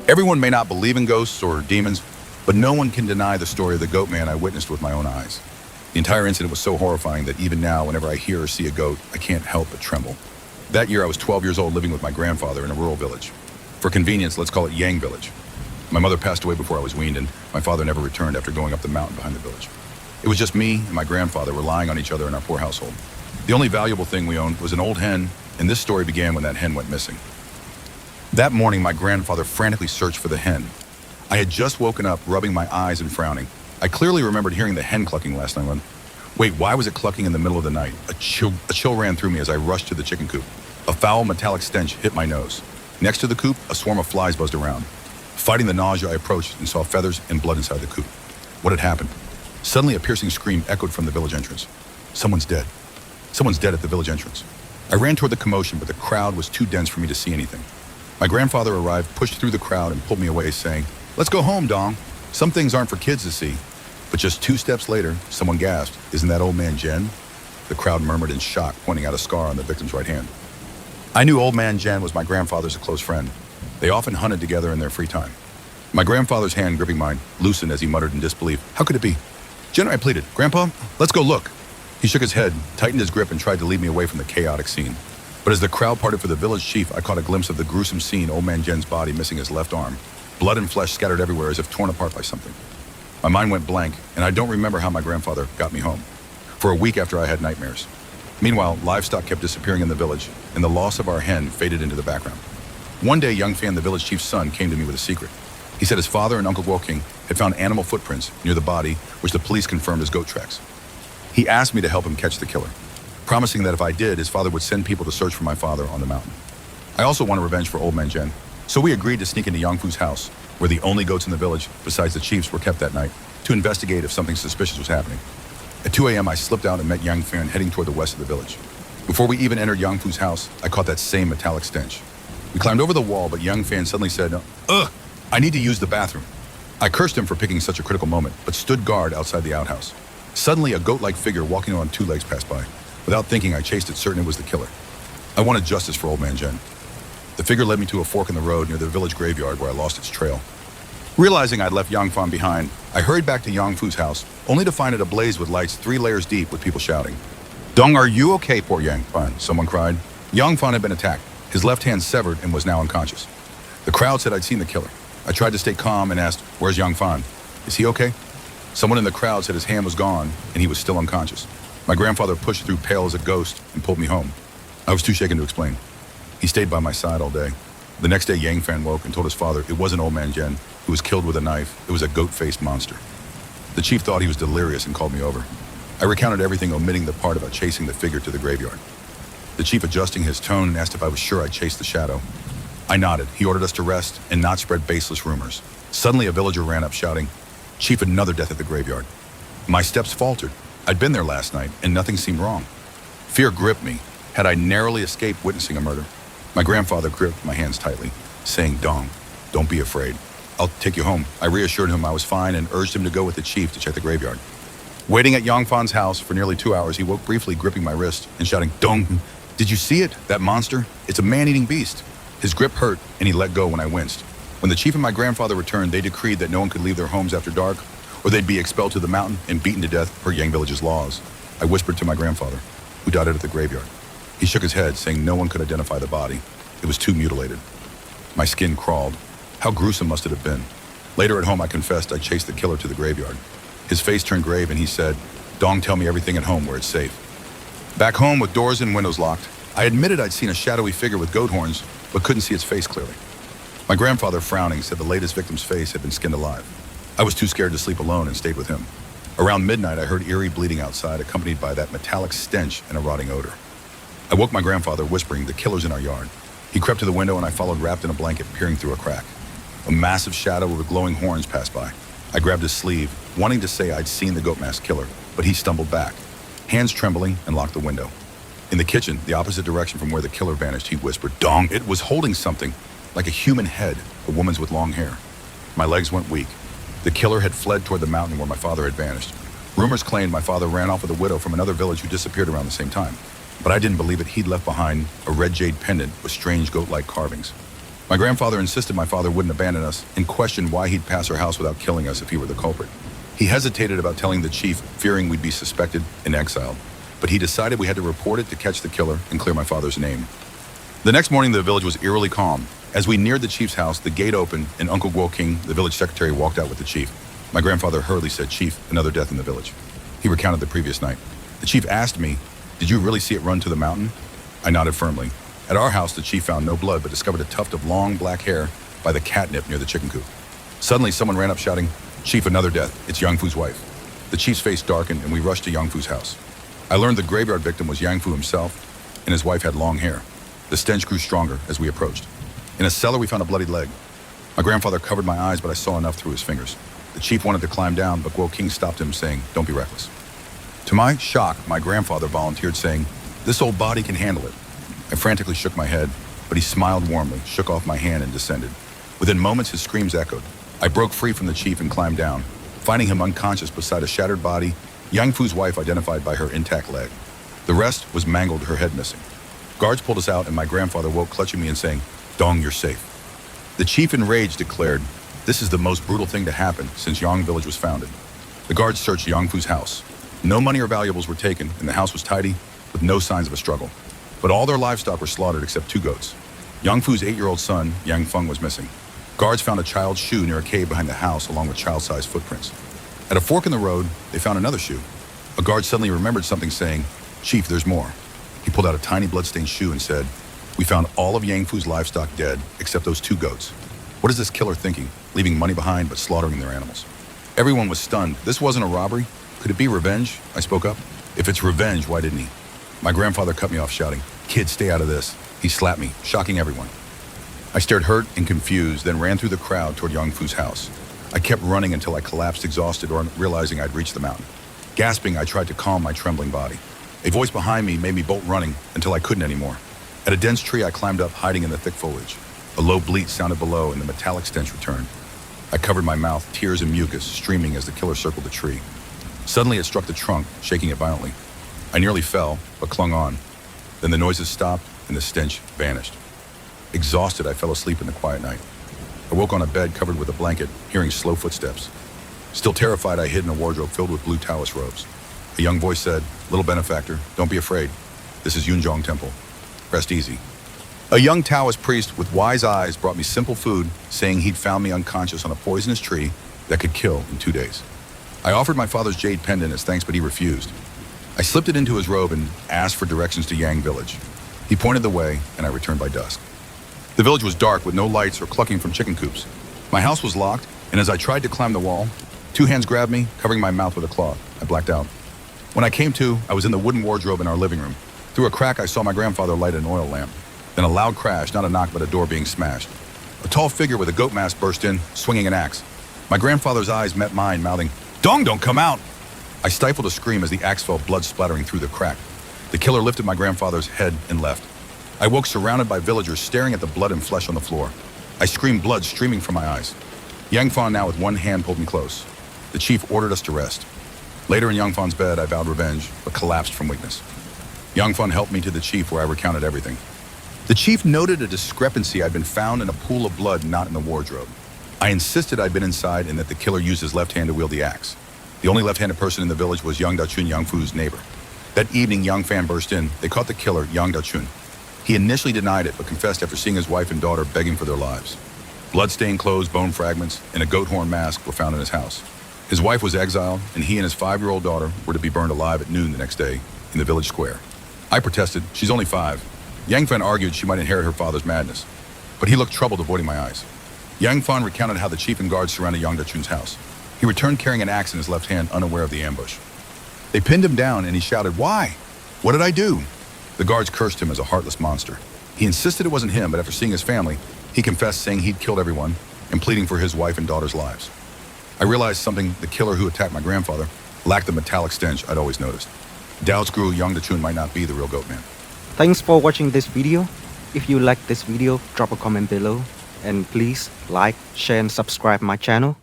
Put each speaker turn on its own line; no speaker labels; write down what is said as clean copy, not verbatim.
Everyone may not believe in ghosts or demons, but no one can deny the story of the goat man I witnessed with my own eyes. The entire incident was so horrifying that even now, whenever I hear or see a goat, I can't help but tremble. That year, I was 12 years old living with my grandfather in a rural village. For convenience, let's call it Yang Village. My mother passed away before I was weaned, and my father never returned after going up the mountain behind the village. It was just me and my grandfather relying on each other in our poor household. The only valuable thing we owned was an old hen, and this story began when that hen went missing. That morning, my grandfather frantically searched for the hen. I had just woken up, rubbing my eyes and frowning. I clearly remembered hearing the hen clucking last night. Wait, why was it clucking in the middle of the night? A chill ran through me as I rushed to the chicken coop. A foul metallic stench hit my nose. Next to the coop, a swarm of flies buzzed around. Fighting the nausea, I approached and saw feathers and blood inside the coop. What had happened? Suddenly, a piercing scream echoed from the village entrance. Someone's dead. Someone's dead at the village entrance. I ran toward the commotion, but the crowd was too dense for me to see anything. My grandfather arrived, pushed through the crowd, and pulled me away, saying, "Let's go home, Dong. Some things aren't for kids to see." But just 2 steps later, someone gasped, "Isn't that old man Jen?" The crowd murmured in shock, pointing out a scar on the victim's right hand. I knew old man Jen was my grandfather's close friend. They often hunted together in their free time. My grandfather's hand gripping mine loosened as he muttered in disbelief, "How could it be?" "Jen," I pleaded, "Grandpa, let's go look." He shook his head, tightened his grip, and tried to lead me away from the chaotic scene. But as the crowd parted for the village chief, I caught a glimpse of the gruesome scene, old man Jen's body missing his left arm. Blood and flesh scattered everywhere as if torn apart by something. My mind went blank, and I don't remember how my grandfather got me home. For a week after, I had nightmares. Meanwhile, livestock kept disappearing in the village, and the loss of our hen faded into the background. One day, Young Fan, the village chief's son, came to me with a secret. He said his father and Uncle Woking had found animal footprints near the body, which the police confirmed as goat tracks. He asked me to help him catch the killer, promising that if I did, his father would send people to search for my father on the mountain. I also wanted revenge for old man Jen, so we agreed to sneak into Yang Fu's house, where the only goats in the village, besides the chiefs, were kept that night, to investigate if something suspicious was happening. At 2 a.m., I slipped out and met Yang Fan heading toward the west of the village. Before we even entered Yang Fu's house, I caught that same metallic stench. We climbed over the wall, but Yang Fan suddenly said, "Ugh, I need to use the bathroom." I cursed him for picking such a critical moment, but stood guard outside the outhouse. Suddenly, a goat-like figure walking on 2 legs passed by. Without thinking, I chased it, certain it was the killer. I wanted justice for old man Jen. The figure led me to a fork in the road near the village graveyard where I lost its trail. Realizing I'd left Yang Fan behind, I hurried back to Yang Fu's house, only to find it ablaze with lights 3 layers deep with people shouting. "Dong, are you okay, poor Yang Fan?" someone cried. Yang Fan had been attacked, his left hand severed, and was now unconscious. The crowd said I'd seen the killer. I tried to stay calm and asked, "Where's Yang Fan? Is he okay?" Someone in the crowd said his hand was gone, and he was still unconscious. My grandfather pushed through pale as a ghost and pulled me home. I was too shaken to explain. He stayed by my side all day. The next day, Yang Fan woke and told his father it wasn't old man Jen who was killed with a knife. It was a goat-faced monster. The chief thought he was delirious and called me over. I recounted everything, omitting the part about chasing the figure to the graveyard. The chief adjusting his tone and asked if I was sure I'd chased the shadow. I nodded. He ordered us to rest and not spread baseless rumors. Suddenly, a villager ran up shouting, "Chief, another death at the graveyard." My steps faltered. I'd been there last night, and nothing seemed wrong. Fear gripped me. Had I narrowly escaped witnessing a murder? My grandfather gripped my hands tightly, saying, "Dong, don't be afraid. I'll take you home." I reassured him I was fine and urged him to go with the chief to check the graveyard. Waiting at Yang Fan's house for nearly 2 hours, he woke briefly, gripping my wrist and shouting, "Dong, did you see it? That monster? It's a man-eating beast." His grip hurt, and he let go when I winced. When the chief and my grandfather returned, they decreed that no one could leave their homes after dark, or they'd be expelled to the mountain and beaten to death per Yang Village's laws. I whispered to my grandfather, who died at the graveyard. He shook his head, saying no one could identify the body. It was too mutilated. My skin crawled. How gruesome must it have been? Later at home, I confessed I chased the killer to the graveyard. His face turned grave, and he said, "Dong, tell me everything at home where it's safe." Back home, with doors and windows locked, I admitted I'd seen a shadowy figure with goat horns, but couldn't see its face clearly. My grandfather, frowning, said the latest victim's face had been skinned alive. I was too scared to sleep alone and stayed with him. Around midnight, I heard eerie bleeding outside, accompanied by that metallic stench and a rotting odor. I woke my grandfather, whispering, "The killer's in our yard." He crept to the window, and I followed, wrapped in a blanket, peering through a crack. A massive shadow with glowing horns passed by. I grabbed his sleeve, wanting to say I'd seen the goat-masked killer, but he stumbled back, hands trembling, and locked the window. In the kitchen, the opposite direction from where the killer vanished, he whispered, "Dong!" It was holding something, like a human head, a woman's with long hair. My legs went weak. The killer had fled toward the mountain where my father had vanished. Rumors claimed my father ran off with a widow from another village who disappeared around the same time. But I didn't believe it. He'd left behind a red jade pendant with strange goat-like carvings. My grandfather insisted my father wouldn't abandon us and questioned why he'd pass our house without killing us if he were the culprit. He hesitated about telling the chief, fearing we'd be suspected and exiled, but he decided we had to report it to catch the killer and clear my father's name. The next morning, the village was eerily calm. As we neared the chief's house, the gate opened and Uncle Guo King, the village secretary, walked out with the chief. My grandfather hurriedly said, "Chief, another death in the village." He recounted the previous night. The chief asked me, "Did you really see it run to the mountain?" I nodded firmly. At our house, the chief found no blood, but discovered a tuft of long black hair by the catnip near the chicken coop. Suddenly, someone ran up shouting, "Chief, another death. It's Yang Fu's wife." The chief's face darkened and we rushed to Yang Fu's house. I learned the graveyard victim was Yang Fu himself, and his wife had long hair. The stench grew stronger as we approached. In a cellar, we found a bloodied leg. My grandfather covered my eyes, but I saw enough through his fingers. The chief wanted to climb down, but Guo King stopped him, saying, "Don't be reckless." To my shock, my grandfather volunteered, saying, "This old body can handle it." I frantically shook my head, but he smiled warmly, shook off my hand, and descended. Within moments, his screams echoed. I broke free from the chief and climbed down, finding him unconscious beside a shattered body, Yang Fu's wife identified by her intact leg. The rest was mangled, her head missing. Guards pulled us out, and my grandfather woke, clutching me and saying, "Dong, you're safe." The chief, enraged, declared, "This is the most brutal thing to happen since Yang Village was founded." The guards searched Yang Fu's house. No money or valuables were taken, and the house was tidy, with no signs of a struggle. But all their livestock were slaughtered except 2 goats. Yang Fu's 8-year-old son, Yang Feng, was missing. Guards found a child's shoe near a cave behind the house, along with child-sized footprints. At a fork in the road, they found another shoe. A guard suddenly remembered something, saying, "Chief, there's more." He pulled out a tiny bloodstained shoe and said, "We found all of Yang Fu's livestock dead, except those 2 goats. What is this killer thinking, leaving money behind but slaughtering their animals?" Everyone was stunned. This wasn't a robbery. Could it be revenge? I spoke up. If it's revenge, why didn't he? My grandfather cut me off, shouting, "Kid, stay out of this." He slapped me, shocking everyone. I stared hurt and confused, then ran through the crowd toward Yang Fu's house. I kept running until I collapsed exhausted or realizing I'd reached the mountain. Gasping, I tried to calm my trembling body. A voice behind me made me bolt running until I couldn't anymore. At a dense tree, I climbed up, hiding in the thick foliage. A low bleat sounded below, and the metallic stench returned. I covered my mouth, tears and mucus streaming as the killer circled the tree. Suddenly, it struck the trunk, shaking it violently. I nearly fell, but clung on. Then the noises stopped, and the stench vanished. Exhausted, I fell asleep in the quiet night. I woke on a bed covered with a blanket, hearing slow footsteps. Still terrified, I hid in a wardrobe filled with blue Taoist robes. A young voice said, "Little benefactor, don't be afraid. This is Yunzhong Temple. Rest easy." A young Taoist priest with wise eyes brought me simple food, saying he'd found me unconscious on a poisonous tree that could kill in 2 days. I offered my father's jade pendant as thanks, but he refused. I slipped it into his robe and asked for directions to Yang Village. He pointed the way, and I returned by dusk. The village was dark, with no lights or clucking from chicken coops. My house was locked, and as I tried to climb the wall, 2 hands grabbed me, covering my mouth with a cloth. I blacked out. When I came to, I was in the wooden wardrobe in our living room. Through a crack, I saw my grandfather light an oil lamp. Then a loud crash, not a knock, but a door being smashed. A tall figure with a goat mask burst in, swinging an axe. My grandfather's eyes met mine, mouthing, "Dong, don't come out!" I stifled a scream as the axe fell, blood splattering through the crack. The killer lifted my grandfather's head and left. I woke surrounded by villagers staring at the blood and flesh on the floor. I screamed, blood streaming from my eyes. Yang Fan, now with one hand, pulled me close. The chief ordered us to rest. Later in Yang Fan's bed, I vowed revenge, but collapsed from weakness. Yang Fan helped me to the chief, where I recounted everything. The chief noted a discrepancy. I'd been found in a pool of blood, not in the wardrobe. I insisted I'd been inside and that the killer used his left hand to wield the axe. The only left-handed person in the village was Yang Daxuan, Yang Fu's neighbor. That evening, Yang Fan burst in. They caught the killer, Yang Daxuan. He initially denied it, but confessed after seeing his wife and daughter begging for their lives. Blood-stained clothes, bone fragments, and a goat horn mask were found in his house. His wife was exiled, and he and his 5-year-old daughter were to be burned alive at noon the next day in the village square. I protested. She's only 5. Yang Fan argued she might inherit her father's madness, but he looked troubled, avoiding my eyes. Yang Fan recounted how the chief and guards surrounded Yang Daxuan's house. He returned carrying an axe in his left hand, unaware of the ambush. They pinned him down, and he shouted, "Why? What did I do?" The guards cursed him as a heartless monster. He insisted it wasn't him, but after seeing his family, he confessed, saying he'd killed everyone and pleading for his wife and daughter's lives. I realized something: the killer who attacked my grandfather lacked the metallic stench I'd always noticed. Doubts grew Yang Daxuan might not be the real goat man.
Thanks for watching this video. If you like this video, drop a comment below. And please like, share and subscribe my channel.